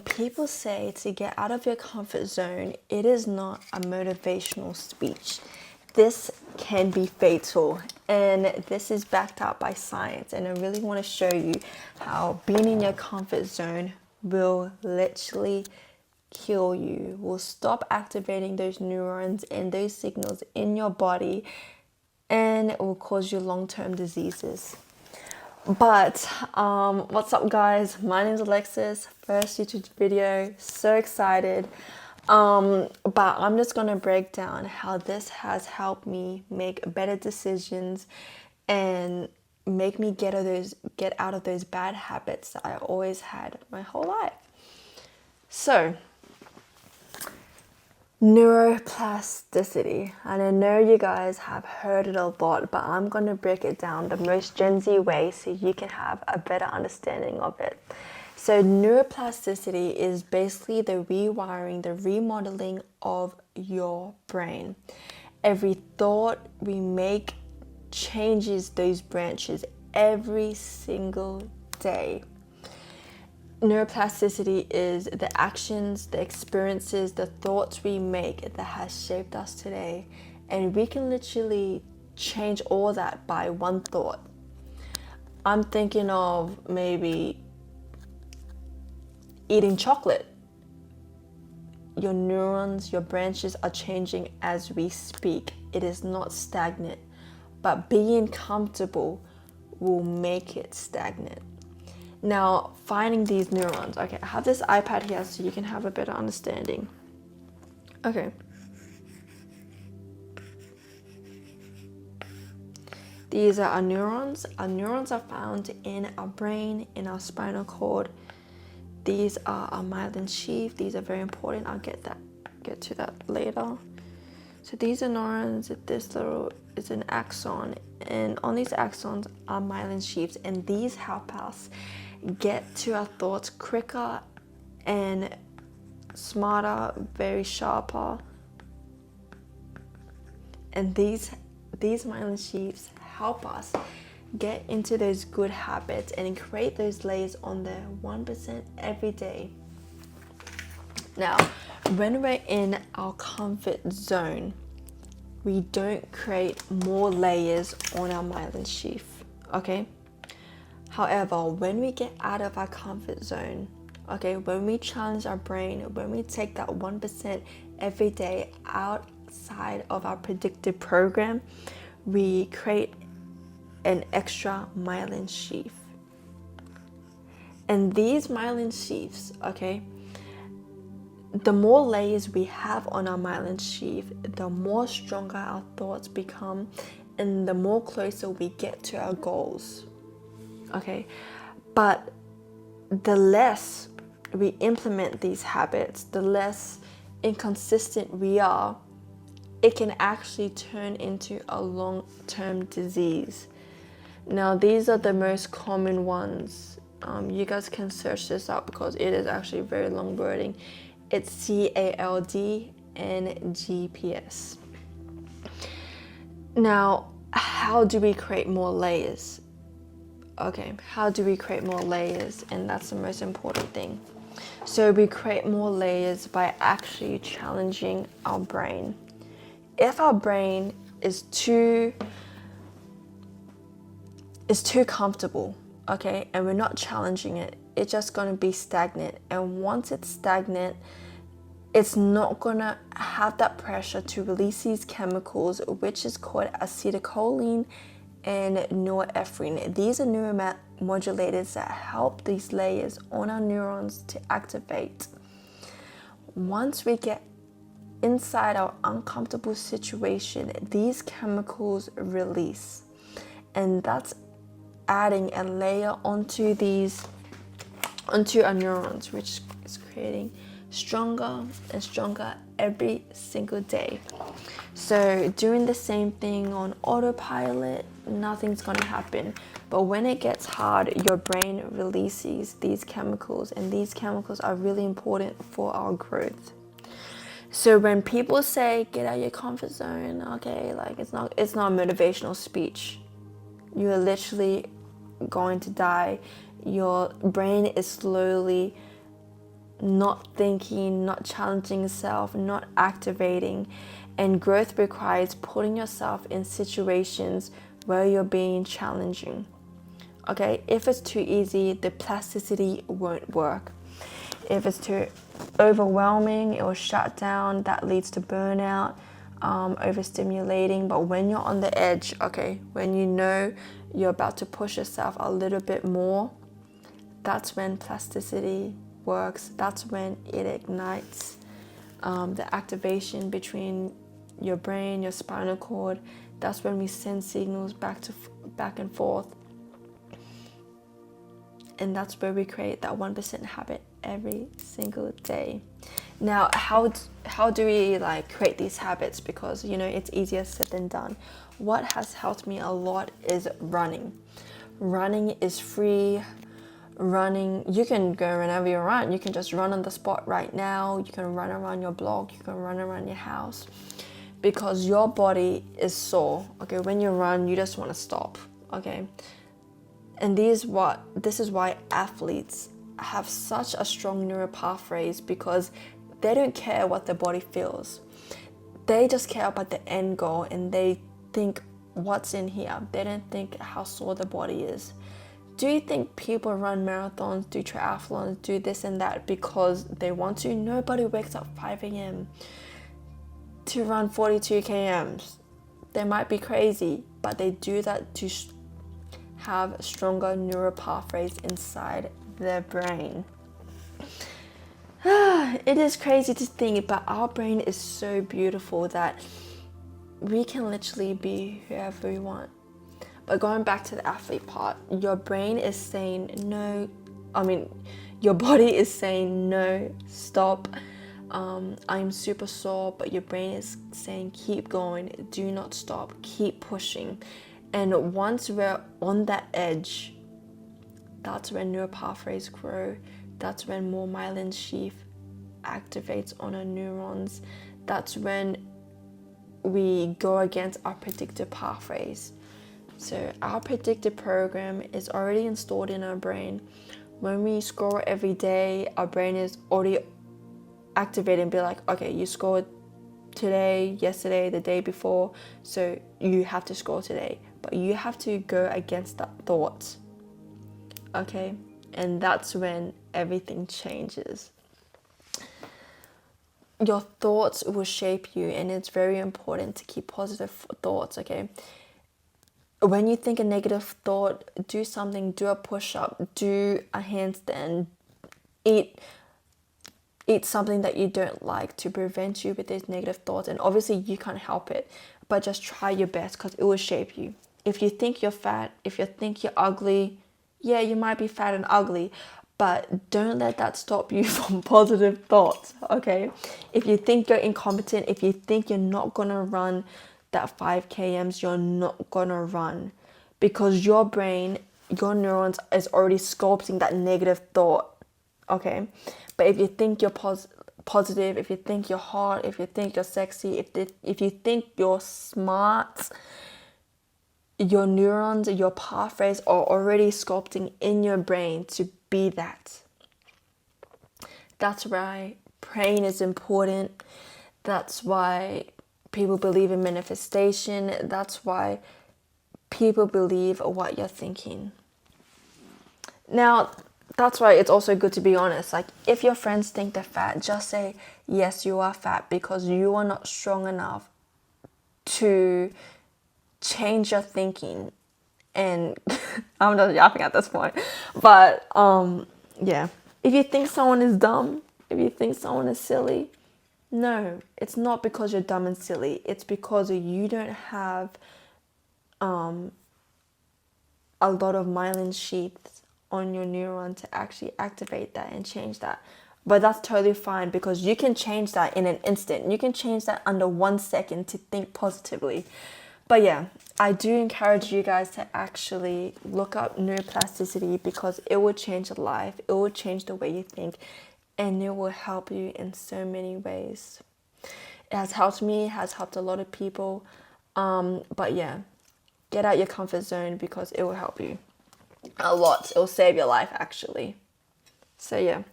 People say to get out of your comfort zone, it is not a motivational speech. This can be fatal, and this is backed up by science. And I really want to show you how being in your comfort zone will literally kill you, will stop activating those neurons and those signals in your body, and it will cause you long-term diseases. But what's up, guys? My name is Alexis. First YouTube video, so excited. But I'm just gonna break down how this has helped me make better decisions and make me get out of those bad habits that I always had my whole life. So, neuroplasticity, and I know you guys have heard it a lot, but I'm going to break it down the most Gen Z way so you can have a better understanding of it. So neuroplasticity is basically the rewiring, the remodeling of your brain. Every thought we make changes those branches every single day. Neuroplasticity is the actions, the experiences, the thoughts we make that has shaped us today. And we can literally change all that by one thought. I'm thinking of maybe eating chocolate. Your neurons, your branches are changing as we speak. It is not stagnant, but being comfortable will make it stagnant. Now, finding these neurons. Okay, I have this iPad here so you can have a better understanding. Okay. These are our neurons. Our neurons are found in our brain, in our spinal cord. These are our myelin sheath. These are very important. I'll get to that later. So these are neurons. This little is an axon, and on these axons are myelin sheaths, and these help us get to our thoughts quicker and smarter, very sharper. And these myelin sheaths help us get into those good habits and create those layers on the 1% every day. Now, when we're in our comfort zone, we don't create more layers on our myelin sheath, okay? However, when we get out of our comfort zone, okay, when we challenge our brain, when we take that 1% every day outside of our predicted program, we create an extra myelin sheath. And these myelin sheaths, okay, the more layers we have on our myelin sheath, the more stronger our thoughts become and the more closer we get to our goals. Okay, but the less we implement these habits, the less inconsistent we are, it can actually turn into a long-term disease. Now, these are the most common ones. You guys can search this up because it is actually very long wording. It's CALD and GPS. Now, how do we create more layers? Okay, how do we create more layers? And that's the most important thing. So we create more layers by actually challenging our brain. If our brain is too comfortable, okay, and we're not challenging it, it's just going to be stagnant. And once it's stagnant, it's not going to have that pressure to release these chemicals, which is called acetylcholine and norepinephrine. These are neuromodulators that help these layers on our neurons to activate. Once we get inside our uncomfortable situation, these chemicals release, and that's adding a layer onto our neurons, which is creating stronger and stronger every single day. So doing the same thing on autopilot, nothing's gonna happen. But when it gets hard, your brain releases these chemicals, and these chemicals are really important for our growth. So when people say get out of your comfort zone, okay, like it's not a motivational speech. You're literally going to die. Your brain is slowly not thinking, not challenging yourself, not activating. And growth requires putting yourself in situations where you're being challenging. Okay, if it's too easy, the plasticity won't work. If it's too overwhelming, it will shut down. That leads to burnout, overstimulating. But when you're on the edge, okay, when you know you're about to push yourself a little bit more, that's when plasticity works. That's when it ignites the activation between your brain, your spinal cord. That's when we send signals back and forth. And that's where we create that 1% habit every single day. Now, how do we like create these habits? Because it's easier said than done. What has helped me a lot is running. Running is free. Running, you can go whenever you run. You can just run on the spot right now. You can run around your block. You can run around your house, because your body is sore. Okay, when you run, you just want to stop. Okay. And this is why athletes have such a strong neural pathways, because they don't care what their body feels. They just care about the end goal, and they think, what's in here? They don't think how sore the body is. Do you think people run marathons, do triathlons, do this and that because they want to? Nobody wakes up 5 a.m. to run 42 kms. They might be crazy, but they do that to have stronger neural pathways inside their brain. It is crazy to think, but our brain is so beautiful that we can literally be whoever we want. But going back to the athlete part, your brain is saying no. Your body is saying no, stop. I'm super sore, but your brain is saying keep going, do not stop, keep pushing. And once we're on that edge, that's when neural pathways grow. That's when more myelin sheath activates on our neurons. That's when we go against our predictive pathways. So our predictive program is already installed in our brain. When we score every day, our brain is already activated and be like, okay, you scored today, yesterday, the day before, so you have to score today. But you have to go against that thought. Okay? And that's when everything changes. Your thoughts will shape you, and it's very important to keep positive thoughts, okay? When you think a negative thought, do something, do a push-up, do a handstand, eat something that you don't like to prevent you with these negative thoughts. And obviously you can't help it, but just try your best, because it will shape you. If you think you're fat, if you think you're ugly, yeah, you might be fat and ugly, but don't let that stop you from positive thoughts, okay? If you think you're incompetent, if you think you're not gonna run that 5 kms, you're not gonna run, because your brain, your neurons is already sculpting that negative thought, okay? But if you think you're positive, if you think you're hot, if you think you're sexy, if you think you're smart, your neurons, your pathways are already sculpting in your brain to be that. That's why praying is important. That's why people believe in manifestation. That's why people believe what you're thinking. Now, that's why it's also good to be honest. Like, if your friends think they're fat, just say, yes, you are fat, because you are not strong enough to change your thinking. And I'm just yapping at this point. But, yeah. If you think someone is dumb, if you think someone is silly, no, it's not because you're dumb and silly. It's because you don't have a lot of myelin sheaths on your neuron to actually activate that and change that. But that's totally fine, because you can change that in an instant. You can change that under 1 second to think positively. But yeah, I do encourage you guys to actually look up neuroplasticity, because it will change your life. It will change the way you think, and it will help you in so many ways. It has helped me, it has helped a lot of people. But yeah, get out your comfort zone, because it will help you a lot. It will save your life, actually. So yeah,